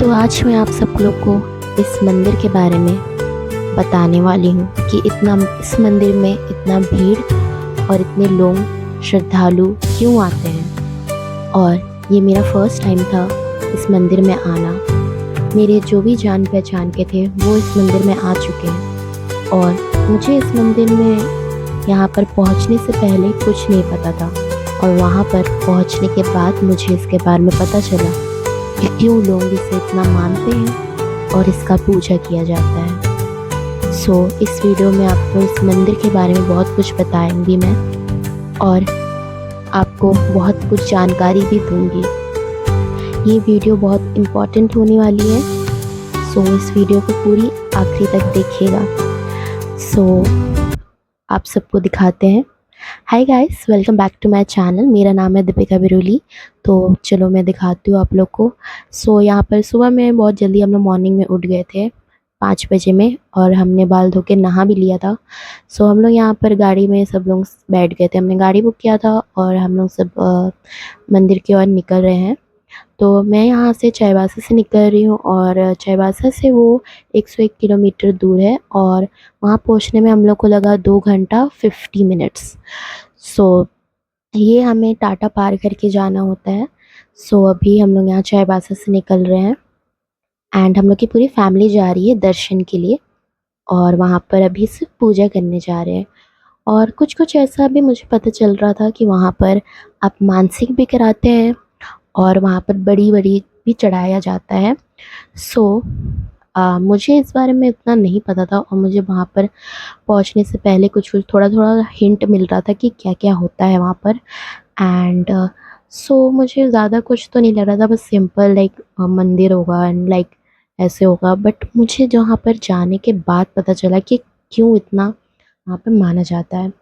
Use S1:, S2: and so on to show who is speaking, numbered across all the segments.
S1: तो आज मैं आप सब लोग को इस मंदिर के बारे में बताने वाली हूँ कि इस मंदिर में इतना भीड़ और इतने लोग श्रद्धालु क्यों आते हैं। और ये मेरा फर्स्ट टाइम था इस मंदिर में आना। मेरे जो भी जान पहचान के थे वो इस मंदिर में आ चुके हैं और मुझे इस मंदिर में यहाँ पर पहुँचने से पहले कुछ नहीं पता था और वहाँ पर पहुँचने के बाद मुझे इसके बारे में पता चला कि क्यों लोग इसे इतना मानते हैं और इसका पूजा किया जाता है। इस वीडियो में आपको इस मंदिर के बारे में बहुत कुछ बताऊंगी मैं और आपको बहुत कुछ जानकारी भी दूंगी। ये वीडियो बहुत इम्पोर्टेंट होने वाली है, इस वीडियो को पूरी आखिरी तक देखिएगा। आप सबको दिखाते हैं। Hi guys, welcome back to my channel. मेरा नाम है दीपिका बिरोली। तो चलो मैं दिखाती हूँ आप लोग को। यहाँ पर सुबह में बहुत जल्दी हम लोग मॉर्निंग में उठ गए थे 5 बजे में और हमने बाल धो के नहा भी लिया था। हम लोग यहाँ पर गाड़ी में सब लोग बैठ गए थे। हमने गाड़ी बुक किया था और हम लोग सब मंदिर की ओर निकल रहे हैं। तो मैं यहाँ से चाईबासा से निकल रही हूँ और चाईबासा से वो 101 किलोमीटर दूर है और वहाँ पहुँचने में हम लोग को लगा 2 घंटा 50 मिनट्स। ये हमें टाटा पार करके जाना होता है। अभी हम लोग यहाँ चाईबासा से निकल रहे हैं एंड हम लोग की पूरी फैमिली जा रही है दर्शन के लिए और वहाँ पर अभी सिर्फ पूजा करने जा रहे हैं। और कुछ कुछ ऐसा भी मुझे पता चल रहा था कि वहाँ पर आप मानसिक भी कराते हैं और वहाँ पर बड़ी बड़ी भी चढ़ाया जाता है। मुझे इस बारे में इतना नहीं पता था और मुझे वहाँ पर पहुँचने से पहले कुछ कुछ थोड़ा थोड़ा हिंट मिल रहा था कि क्या क्या होता है वहाँ पर। एंड मुझे ज़्यादा कुछ तो नहीं लग रहा था, बस सिंपल लाइक मंदिर होगा एंड लाइक ऐसे होगा। बट मुझे जहाँ पर जाने के बाद पता चला कि क्यों इतना वहाँ पर माना जाता है।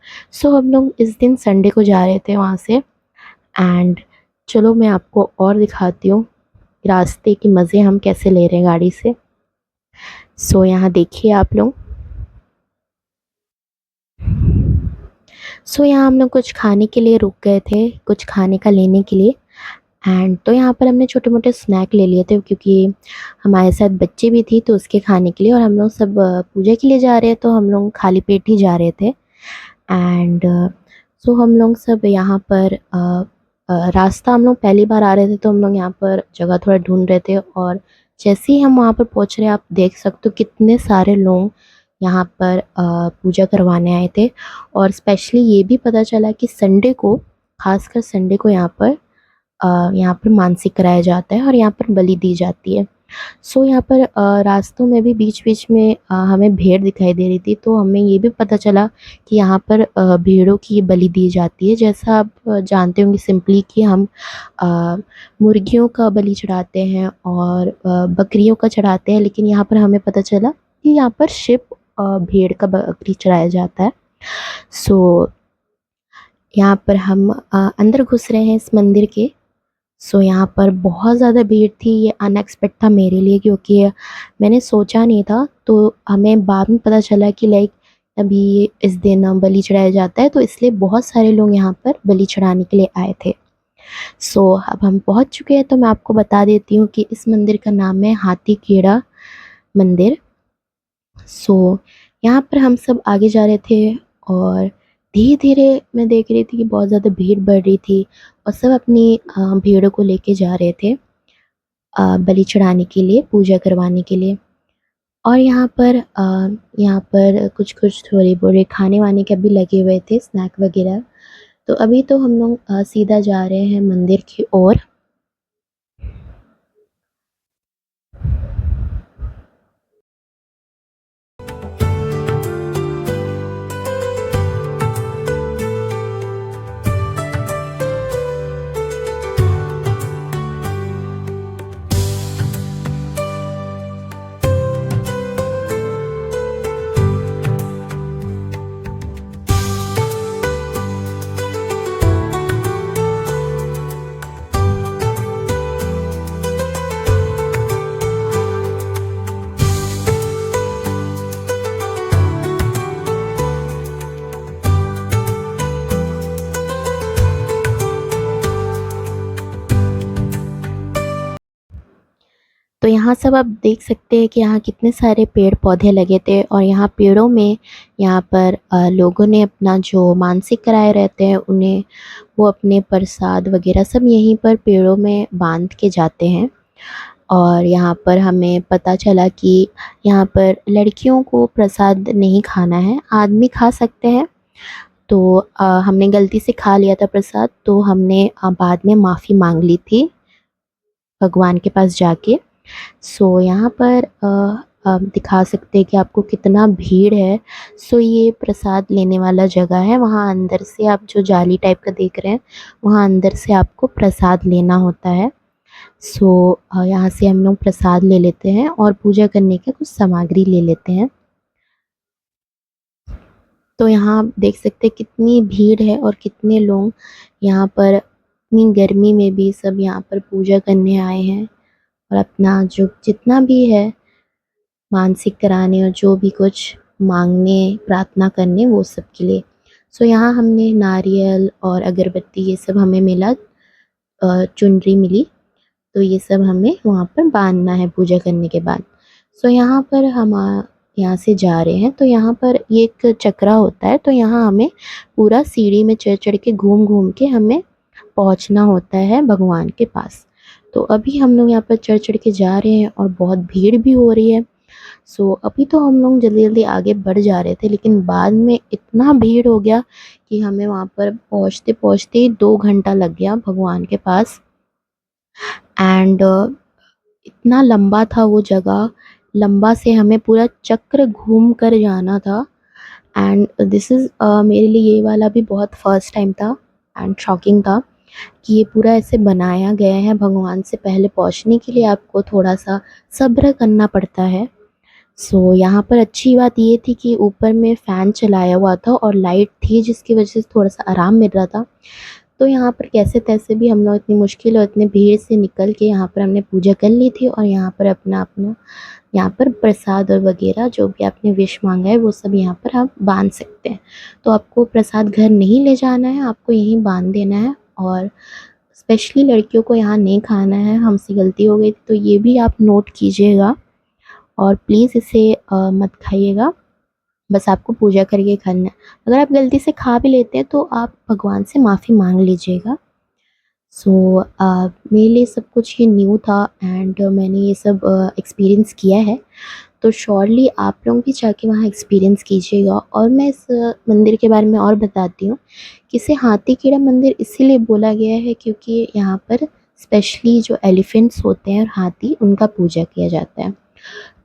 S1: हम लोग इस दिन संडे को जा रहे थे वहाँ से एंड चलो मैं आपको और दिखाती हूँ रास्ते के मज़े हम कैसे ले रहे हैं गाड़ी से। यहाँ देखिए आप लोग। यहाँ हम लोग कुछ खाने के लिए रुक गए थे, कुछ खाने का लेने के लिए। एंड तो यहाँ पर हमने छोटे मोटे स्नैक ले लिए थे क्योंकि हमारे साथ बच्चे भी थी तो उसके खाने के लिए। और हम लोग सब पूजा के लिए जा रहे हैं तो हम लोग खाली पेट ही जा रहे थे। एंड हम लोग सब यहाँ पर रास्ता हम लोग पहली बार आ रहे थे तो हम लोग यहाँ पर जगह थोड़ा ढूंढ रहे थे और जैसे ही हम वहाँ पर पहुँच रहे हैं आप देख सकते हो कितने सारे लोग यहाँ पर पूजा करवाने आए थे। और स्पेशली ये भी पता चला कि संडे को, खासकर संडे को यहाँ पर मानसिक कराया जाता है और यहाँ पर बलि दी जाती है। यहाँ पर रास्तों में भी बीच बीच में हमें भेड़ दिखाई दे रही थी तो हमें ये भी पता चला कि यहाँ पर भेड़ों की बलि दी जाती है। जैसा आप जानते होंगे सिंपली कि हम मुर्गियों का बलि चढ़ाते हैं और बकरियों का चढ़ाते हैं, लेकिन यहाँ पर हमें पता चला कि यहाँ पर भेड़ का बकरी चढ़ाया जाता है। यहाँ पर हम अंदर घुस रहे हैं इस मंदिर के। यहाँ पर बहुत ज़्यादा भीड़ थी। ये अनएक्सपेक्ट था मेरे लिए क्योंकि मैंने सोचा नहीं था। तो हमें बाद में पता चला कि लाइक अभी इस दिन बलि चढ़ाया जाता है तो इसलिए बहुत सारे लोग यहाँ पर बलि चढ़ाने के लिए आए थे। अब हम पहुँच चुके हैं तो मैं आपको बता देती हूँ कि इस मंदिर का नाम है हाथी खेड़ा मंदिर। यहाँ पर हम सब आगे जा रहे थे और धीरे धीरे मैं देख रही थी कि बहुत ज़्यादा भीड़ बढ़ रही थी और सब अपनी भेड़ों को लेके जा रहे थे बलि चढ़ाने के लिए, पूजा करवाने के लिए। और यहाँ पर कुछ कुछ थोड़े बोरे खाने वाने के भी लगे हुए थे, स्नैक वगैरह। तो अभी तो हम लोग सीधा जा रहे हैं मंदिर की ओर। तो यहाँ सब आप देख सकते हैं कि यहाँ कितने सारे पेड़ पौधे लगे थे और यहाँ पेड़ों में यहाँ पर लोगों ने अपना जो मानसिक कराए रहते हैं उन्हें वो अपने प्रसाद वगैरह सब यहीं पर पेड़ों में बांध के जाते हैं। और यहाँ पर हमें पता चला कि यहाँ पर लड़कियों को प्रसाद नहीं खाना है, आदमी खा सकते हैं। तो हमने गलती से खा लिया था प्रसाद, तो हमने बाद में माफ़ी मांग ली थी भगवान के पास जाके। सो यहाँ पर आप दिखा सकते हैं कि आपको कितना भीड़ है। सो ये प्रसाद लेने वाला जगह है, वहाँ अंदर से आप जो जाली टाइप का देख रहे हैं वहाँ अंदर से आपको प्रसाद लेना होता है। सो यहाँ से हम लोग प्रसाद ले लेते हैं और पूजा करने के कुछ सामग्री ले लेते हैं। तो यहाँ आप देख सकते हैं कितनी भीड़ है और कितने लोग यहाँ पर इतनी गर्मी में भी सब यहाँ पर पूजा करने आए हैं और अपना जो जितना भी है मानसिक कराने और जो भी कुछ मांगने प्रार्थना करने वो सब के लिए। सो यहाँ हमने नारियल और अगरबत्ती ये सब हमें मिला, चुनरी मिली, तो ये सब हमें वहाँ पर बांधना है पूजा करने के बाद। सो यहाँ पर हम यहाँ से जा रहे हैं तो यहाँ पर ये एक चक्रा होता है, तो यहाँ हमें पूरा सीढ़ी में चढ़ चढ़ के घूम घूम के हमें पहुँचना होता है भगवान के पास। तो अभी हम लोग यहाँ पर चढ़ चढ़ के जा रहे हैं और बहुत भीड़ भी हो रही है। सो अभी तो हम लोग जल्दी जल्दी आगे बढ़ जा रहे थे, लेकिन बाद में इतना भीड़ हो गया कि हमें वहाँ पर पहुँचते पहुँचते 2 घंटा लग गया भगवान के पास। एंड इतना लंबा था वो जगह, लंबा से हमें पूरा चक्र घूम कर जाना था। एंड दिस इज़ मेरे लिए ये वाला भी बहुत फर्स्ट टाइम था एंड शॉकिंग था कि ये पूरा ऐसे बनाया गया है भगवान से पहले पहुंचने के लिए आपको थोड़ा सा सब्र करना पड़ता है। सो यहाँ पर अच्छी बात ये थी कि ऊपर में फ़ैन चलाया हुआ था और लाइट थी जिसकी वजह से थोड़ा सा आराम मिल रहा था। तो यहाँ पर कैसे तैसे भी हम लोग इतनी मुश्किल और इतनी भीड़ से निकल के यहाँ पर हमने पूजा कर ली थी और यहाँ पर अपना अपना यहाँ पर प्रसाद और वगैरह जो भी आपने विश मांगा है वो सब यहाँ पर आप बांध सकते हैं। तो आपको प्रसाद घर नहीं ले जाना है, आपको यहीं बांध देना है। और स्पेशली लड़कियों को यहाँ नहीं खाना है, हमसे गलती हो गई थी तो ये भी आप नोट कीजिएगा और प्लीज़ इसे मत खाइएगा, बस आपको पूजा करके खाना है। अगर आप गलती से खा भी लेते हैं तो आप भगवान से माफ़ी मांग लीजिएगा। सो मेरे लिए सब कुछ ये न्यू था एंड मैंने ये सब एक्सपीरियंस किया है। तो श्योरली आप लोग भी जाके वहाँ एक्सपीरियंस कीजिएगा। और मैं इस मंदिर के बारे में और बताती हूँ कि इसे हाथी कीड़ा मंदिर इसीलिए बोला गया है क्योंकि यहाँ पर स्पेशली जो एलिफेंट्स होते हैं और हाथी उनका पूजा किया जाता है।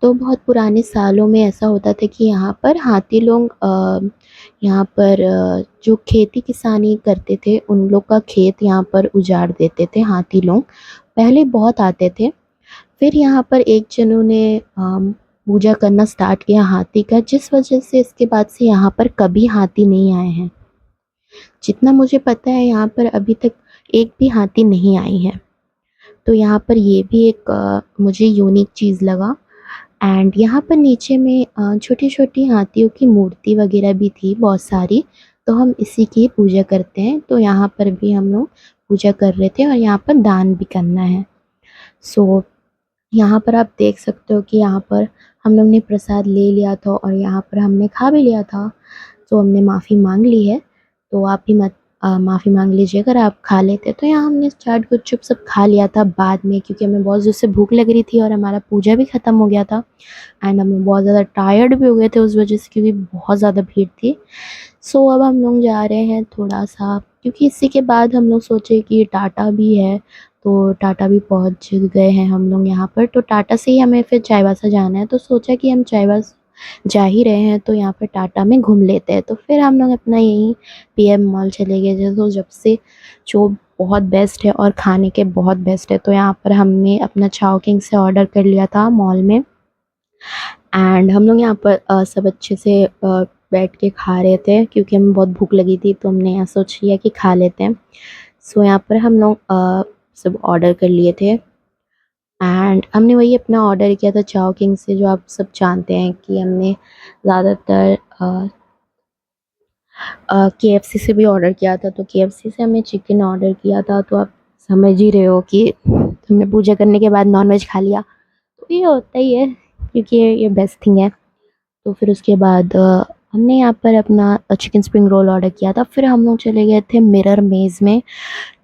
S1: तो बहुत पुराने सालों में ऐसा होता था कि यहाँ पर हाथी लोग यहाँ पर जो खेती किसानी करते थे उन लोग का खेत यहाँ पर उजाड़ देते थे हाथी लोग। पहले बहुत आते थे, फिर यहाँ पर एक जनों ने पूजा करना स्टार्ट किया हाथी का, जिस वजह से इसके बाद से यहाँ पर कभी हाथी नहीं आए हैं। जितना मुझे पता है यहाँ पर अभी तक एक भी हाथी नहीं आई है। तो यहाँ पर ये भी एक मुझे यूनिक चीज़ लगा। एंड यहाँ पर नीचे में छोटी-छोटी हाथियों की मूर्ति वगैरह भी थी बहुत सारी, तो हम इसी की पूजा करते हैं। तो यहाँ पर भी हम लोग पूजा कर रहे थे और यहाँ पर दान भी करना है। सो यहाँ पर आप देख सकते हो कि यहाँ पर हम लोग ने प्रसाद ले लिया था और यहाँ पर हमने खा भी लिया था। तो हमने माफ़ी मांग ली है, तो आप भी मत माफ़ी मांग लीजिए अगर आप खा लेते। तो यहाँ हमने चाट गुपचुप सब खा लिया था बाद में, क्योंकि हमें बहुत ज़ोर से भूख लग रही थी और हमारा पूजा भी ख़त्म हो गया था एंड हम बहुत ज़्यादा टायर्ड भी हो गए थे उस वजह से, क्योंकि बहुत ज़्यादा भीड़ थी। सो अब हम लोग जा रहे हैं थोड़ा सा, क्योंकि इसी के बाद हम लोग सोचे कि टाटा भी है, तो टाटा भी पहुँच गए हैं हम लोग यहाँ पर। तो टाटा से ही हमें फिर चाईबासा जाना है, तो सोचा कि हम चाईबासा जा ही रहे हैं तो यहाँ पे टाटा में घूम लेते हैं। तो फिर हम लोग अपना यहीं पीएम मॉल चले गए जो जब से जो बहुत बेस्ट है और खाने के बहुत बेस्ट है। तो यहाँ पर हमने अपना चाओ किंग से ऑर्डर कर लिया था मॉल में एंड हम लोग यहाँ पर सब अच्छे से बैठ के खा रहे थे क्योंकि हमें बहुत भूख लगी थी, तो हमने यहाँ सोच लिया कि खा लेते हैं। सो यहाँ पर हम लोग सब ऑर्डर कर लिए थे एंड हमने वही अपना ऑर्डर किया था चाओ किंग से, जो आप सब जानते हैं कि हमने ज़्यादातर केएफसी से भी ऑर्डर किया था। तो केएफसी से हमने चिकन ऑर्डर किया था, तो आप समझ ही रहे हो कि हमने पूजा करने के बाद नॉनवेज खा लिया। क्योंकि ये होता ही है, क्योंकि ये बेस्ट थिंग है। तो फिर उसके बाद हमने यहाँ पर अपना चिकन स्प्रिंग रोल ऑर्डर किया था। फिर हम लोग चले गए थे मिरर मेज़ में,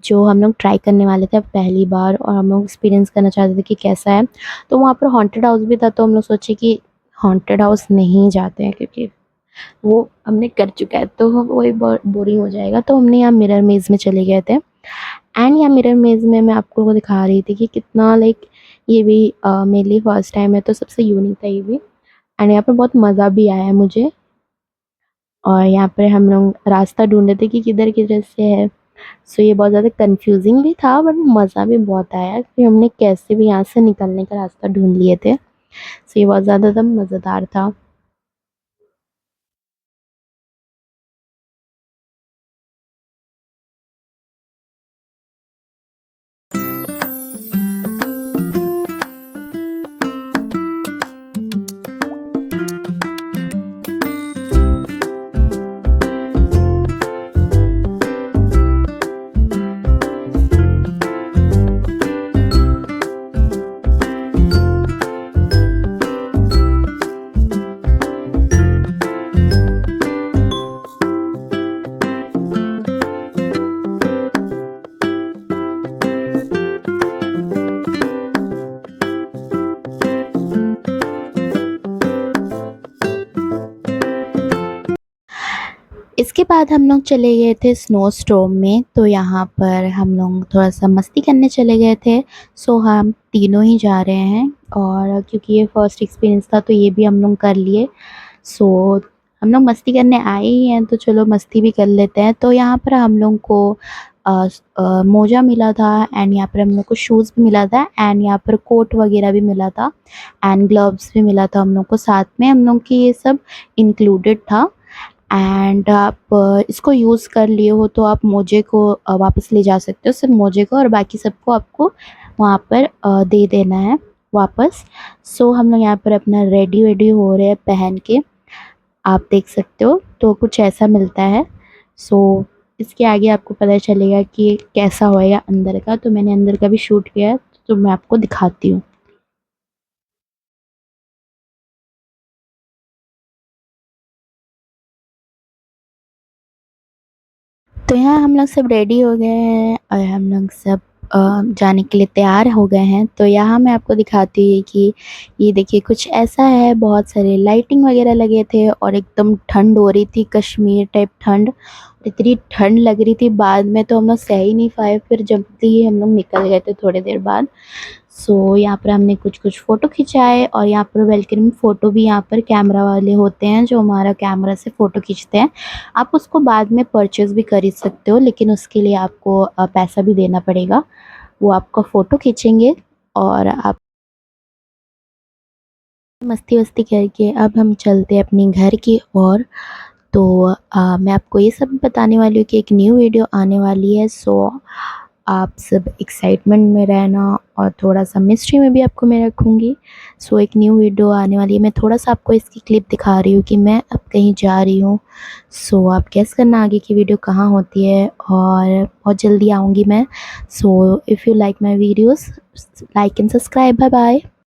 S1: जो हम लोग ट्राई करने वाले थे अब पहली बार, और हम लोग एक्सपीरियंस करना चाहते थे कि कैसा है। तो वहाँ पर हॉन्टेड हाउस भी था, तो हम लोग सोचे कि हॉन्टेड हाउस नहीं जाते हैं, क्योंकि वो हमने कर चुका है तो वही बोरिंग हो जाएगा। तो हमने यहाँ मिरर मेज़ में चले गए थे। एंड यहाँ मिरर मेज़ में मैं आपको वो दिखा रही थी कि कितना लाइक ये भी मेरे लिए फर्स्ट टाइम है, तो सबसे यूनिक था ये भी। एंड यहाँ पर बहुत मज़ा भी आया मुझे। और यहाँ पर हम लोग रास्ता ढूंढ रहे थे कि किधर किधर से है। सो ये बहुत ज़्यादा कंफ्यूजिंग भी था, बट मज़ा भी बहुत आया कि हमने कैसे भी यहाँ से निकलने का रास्ता ढूंढ लिए थे। सो ये बहुत ज़्यादा मज़ेदार था। इसके बाद हम लोग चले गए थे स्नो स्टॉर्म में। तो यहाँ पर हम लोग थोड़ा सा मस्ती करने चले गए थे। सो हम तीनों ही जा रहे हैं, और क्योंकि ये फर्स्ट एक्सपीरियंस था तो ये भी हम लोग कर लिए। सो हम लोग मस्ती करने आए ही हैं, तो चलो मस्ती भी कर लेते हैं। तो यहाँ पर हम लोग को मोजा मिला था, एंड यहाँ पर हम लोग को शूज़ भी मिला था, एंड यहाँ पर कोट वगैरह भी मिला था, एंड ग्लव्स भी मिला था हम लोग को साथ में। हम लोग की ये सब इंक्लूडेड था। एंड आप इसको यूज़ कर लिए हो तो आप मोजे को वापस ले जा सकते हो, सिर्फ मोजे को, और बाकी सबको आपको वहाँ पर दे देना है वापस। सो हम लोग यहाँ पर अपना रेडी वेडी हो रहे हैं पहन के, आप देख सकते हो, तो कुछ ऐसा मिलता है। सो इसके आगे आपको पता चलेगा कि कैसा होएगा अंदर का। तो मैंने अंदर का भी शूट किया है, तो मैं आपको दिखाती हूँ। तो यहाँ हम लोग सब रेडी हो गए हैं, और हम लोग सब जाने के लिए तैयार हो गए हैं। तो यहाँ मैं आपको दिखाती हूँ कि ये देखिए कुछ ऐसा है, बहुत सारे लाइटिंग वगैरह लगे थे, और एकदम ठंड हो रही थी, कश्मीर टाइप ठंड। इतनी ठंड लग रही थी, बाद में तो हम लोग सह ही नहीं पाए, फिर जल्दी ही हम लोग निकल गए थे थोड़ी देर बाद। सो यहाँ पर हमने कुछ कुछ फ़ोटो खिंचाए, और यहाँ पर वेलकम फ़ोटो भी, यहाँ पर कैमरा वाले होते हैं जो हमारा कैमरा से फ़ोटो खींचते हैं। आप उसको बाद में परचेज़ भी कर ही सकते हो, लेकिन उसके लिए आपको पैसा भी देना पड़ेगा। वो आपका फ़ोटो खींचेंगे, और आप मस्ती वस्ती करके अब हम चलते हैं अपने घर की ओर। तो मैं आपको ये सब बताने वाली हूँ कि एक न्यू वीडियो आने वाली है। सो आप सब एक्साइटमेंट में रहना, और थोड़ा सा मिस्ट्री में भी आपको मैं रखूँगी। सो एक न्यू वीडियो आने वाली है। मैं थोड़ा सा आपको इसकी क्लिप दिखा रही हूँ कि मैं अब कहीं जा रही हूँ। सो आप गेस करना आगे की वीडियो कहाँ होती है, और बहुत जल्दी आऊँगी मैं। So if you like my videos, like and subscribe. Bye bye.